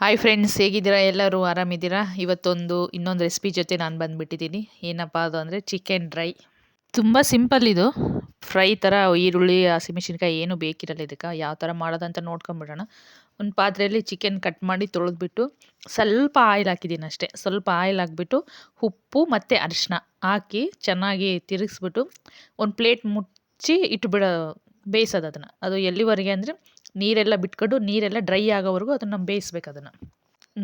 Hi friends, ಹೇಗಿದ್ದೀರಾ? ಎಲ್ಲರೂ ಆರಾಮಿದ್ದೀರಾ? ಇನ್ನೊಂದು ರೆಸಿಪಿ ಜೊತೆ ನಾನು ಬಂದುಬಿಟ್ಟಿದ್ದೀನಿ. ಏನಪ್ಪ ಅದು ಅಂದರೆ ಚಿಕನ್ ಡ್ರೈ. ತುಂಬ ಸಿಂಪಲ್ ಇದು. ಫ್ರೈ ಥರ ಈರುಳ್ಳಿ, ಹಸಿಮೆಣಸಿನ್ಕಾಯಿ ಏನು ಬೇಕಿರಲ್ಲ ಇದಕ್ಕೆ. ಯಾವ ಥರ ಮಾಡೋದಂತ ನೋಡ್ಕೊಂಬಿಡೋಣ. ಒಂದು ಪಾತ್ರೆಯಲ್ಲಿ ಚಿಕನ್ ಕಟ್ ಮಾಡಿ ತೊಳೆದ್ಬಿಟ್ಟು ಸ್ವಲ್ಪ ಆಯಿಲ್ ಹಾಕಿದ್ದೀನಿ ಅಷ್ಟೇ. ಸ್ವಲ್ಪ ಆಯಿಲ್ ಹಾಕ್ಬಿಟ್ಟು ಉಪ್ಪು ಮತ್ತು ಅರಿಶಿನ ಹಾಕಿ ಚೆನ್ನಾಗಿ ತಿರುಗಿಸ್ಬಿಟ್ಟು ಒಂದು ಪ್ಲೇಟ್ ಮುಚ್ಚಿ ಇಟ್ಬಿಡೋ ಬೇಯಿಸೋದು ಅದನ್ನು. ಅದು ಎಲ್ಲಿವರೆಗೆ ಅಂದರೆ ನೀರೆಲ್ಲ ಬಿಟ್ಕೊಂಡು ನೀರೆಲ್ಲ ಡ್ರೈ ಆಗೋವರೆಗೂ ಅದನ್ನು ಬೇಯಿಸ್ಬೇಕು. ಅದನ್ನು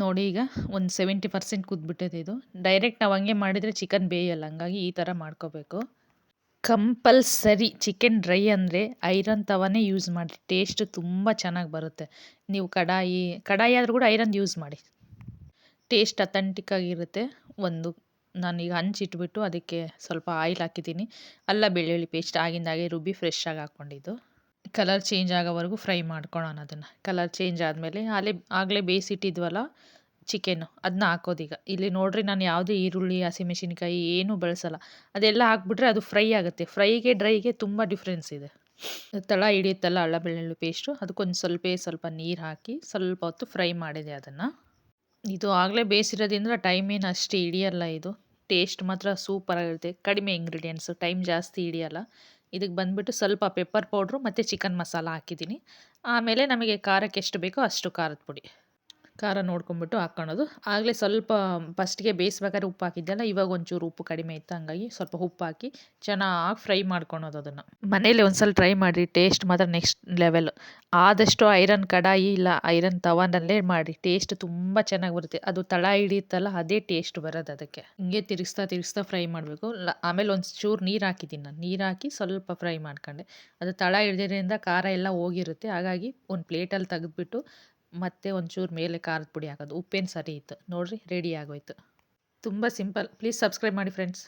ನೋಡಿ, ಈಗ ಒಂದು 70% ಕುದ್ಬಿಟ್ಟಿದೆ ಇದು. ಡೈರೆಕ್ಟ್ ನಾವು ಹಂಗೆ ಮಾಡಿದರೆ ಚಿಕನ್ ಬೇಯಲ್ಲ, ಹಂಗಾಗಿ ಈ ಥರ ಮಾಡ್ಕೋಬೇಕು. ಕಂಪಲ್ಸರಿ ಚಿಕನ್ ಡ್ರೈ ಅಂದರೆ ಐರನ್ ತವಾನೇ ಯೂಸ್ ಮಾಡಿ. ಟೇಸ್ಟ್ ತುಂಬ ಚೆನ್ನಾಗಿ ಬರುತ್ತೆ. ನೀವು ಕಡಾಯಿ ಆದರೂ ಕೂಡ ಐರನ್ ಯೂಸ್ ಮಾಡಿ, ಟೇಸ್ಟ್ ಅಥೆಂಟಿಕ್ ಆಗಿರುತ್ತೆ. ನಾನೀಗ ಹಂಚಿಟ್ಬಿಟ್ಟು ಅದಕ್ಕೆ ಸ್ವಲ್ಪ ಆಯಿಲ್ ಹಾಕಿದ್ದೀನಿ. ಅಲ್ಲ ಬೆಳ್ಳುಳ್ಳಿ ಪೇಸ್ಟ್ ಆಗಿಂದಾಗೆ ರುಬ್ಬಿ ಫ್ರೆಶ್ ಆಗಿ ಹಾಕ್ಕೊಂಡಿದ್ದು. ಕಲರ್ ಚೇಂಜ್ ಆಗೋವರೆಗೂ ಫ್ರೈ ಮಾಡ್ಕೊಳ್ಳೋಣ ಅದನ್ನು. ಕಲರ್ ಚೇಂಜ್ ಆದಮೇಲೆ ಆಗಲೇ ಬೇಯಿಸಿಟ್ಟಿದ್ವಲ್ಲ ಚಿಕನ್ನು, ಅದನ್ನ ಹಾಕೋದೀಗ. ಇಲ್ಲಿ ನೋಡಿರಿ, ನಾನು ಯಾವುದೇ ಈರುಳ್ಳಿ, ಹಸಿಮೆಣಸಿನ್ಕಾಯಿ ಏನೂ ಬಳಸಲ್ಲ. ಅದೆಲ್ಲ ಹಾಕ್ಬಿಟ್ರೆ ಅದು ಫ್ರೈ ಆಗುತ್ತೆ. ಫ್ರೈಗೆ ಡ್ರೈಗೆ ತುಂಬ ಡಿಫ್ರೆನ್ಸ್ ಇದೆ. ತಳ ಹಿಡಿಯುತ್ತಲ್ಲ ಅಲ್ಲ ಬೆಳ್ಳುಳ್ಳಿ ಪೇಸ್ಟು, ಅದಕ್ಕೊಂದು ಸ್ವಲ್ಪ ನೀರು ಹಾಕಿ ಸ್ವಲ್ಪ ಹೊತ್ತು ಫ್ರೈ ಮಾಡಿದೆ ಅದನ್ನು. ಇದು ಆಗಲೇ ಬೇಯಿಸಿರೋದ್ರಿಂದ ಟೈಮ್ ಏನು ಅಷ್ಟು ಹಿಡಿಯಲ್ಲ. ಇದು ಟೇಸ್ಟ್ ಮಾತ್ರ ಸೂಪರಾಗಿರುತ್ತೆ. ಕಡಿಮೆ ಇಂಗ್ರೀಡಿಯೆಂಟ್ಸು, ಟೈಮ್ ಜಾಸ್ತಿ ಹಿಡಿಯಲ್ಲ. ಇದಕ್ಕೆ ಬಂದುಬಿಟ್ಟು ಸ್ವಲ್ಪ ಪೆಪ್ಪರ್ ಪೌಡ್ರು ಮತ್ತು ಚಿಕನ್ ಮಸಾಲ ಹಾಕಿದ್ದೀನಿ. ಆಮೇಲೆ ನಮಗೆ ಖಾರಕ್ಕೆ ಎಷ್ಟು ಬೇಕೋ ಅಷ್ಟು ಖಾರದ ಪುಡಿ, ಖಾರ ನೋಡ್ಕೊಂಬಿಟ್ಟು ಹಾಕ್ಕೊಳ್ಳೋದು. ಆಗಲೇ ಸ್ವಲ್ಪ ಫಸ್ಟಿಗೆ ಬೇಯಿಸ್ಬೇಕಾದ್ರೆ ಉಪ್ಪು ಹಾಕಿದ್ದೆಲ್ಲ, ಇವಾಗ ಒಂಚೂರು ಉಪ್ಪು ಕಡಿಮೆ ಇತ್ತು, ಹಂಗಾಗಿ ಸ್ವಲ್ಪ ಉಪ್ಪು ಹಾಕಿ ಚೆನ್ನಾಗಿ ಫ್ರೈ ಮಾಡ್ಕೊಳೋದು ಅದನ್ನು. ಮನೇಲಿ ಒಂದ್ಸಲ ಟ್ರೈ ಮಾಡಿರಿ, ಟೇಸ್ಟ್ ಮಾತ್ರ ನೆಕ್ಸ್ಟ್ ಲೆವೆಲ್. ಆದಷ್ಟು ಐರನ್ ಕಡಾಯಿ ಇಲ್ಲ ಐರನ್ ತವಾನಲ್ಲೇ ಮಾಡಿ, ಟೇಸ್ಟ್ ತುಂಬ ಚೆನ್ನಾಗಿ ಬರುತ್ತೆ. ಅದು ತಳ ಹಿಡಿಯುತ್ತಲ್ಲ, ಅದೇ ಟೇಸ್ಟ್ ಬರೋದು ಅದಕ್ಕೆ. ಹಿಂಗೆ ತಿರುಗಿಸ್ತಾ ಫ್ರೈ ಮಾಡಬೇಕು. ಆಮೇಲೆ ಒಂದು ಚೂರು ನೀರು ಹಾಕಿದ್ದೀನಿ ನಾನು. ನೀರು ಹಾಕಿ ಸ್ವಲ್ಪ ಫ್ರೈ ಮಾಡ್ಕೊಂಡೆ. ಅದು ತಳ ಹಿಡಿದ್ರಿಂದ ಖಾರ ಎಲ್ಲ ಹೋಗಿರುತ್ತೆ. ಹಾಗಾಗಿ ಒಂದು ಪ್ಲೇಟಲ್ಲಿ ತೆಗೆದ್ಬಿಟ್ಟು ಮತ್ತೆ ಒಂಚೂರು ಮೇಲೆ ಖಾರದ ಪುಡಿ ಹಾಕೋದು. ಉಪ್ಪೇನು ಸರಿ ಇತ್ತು ನೋಡಿರಿ, ರೆಡಿ ಆಗೋಯ್ತು. ತುಂಬ ಸಿಂಪಲ್. ಪ್ಲೀಸ್ ಸಬ್ಸ್ಕ್ರೈಬ್ ಮಾಡಿ ಫ್ರೆಂಡ್ಸ್.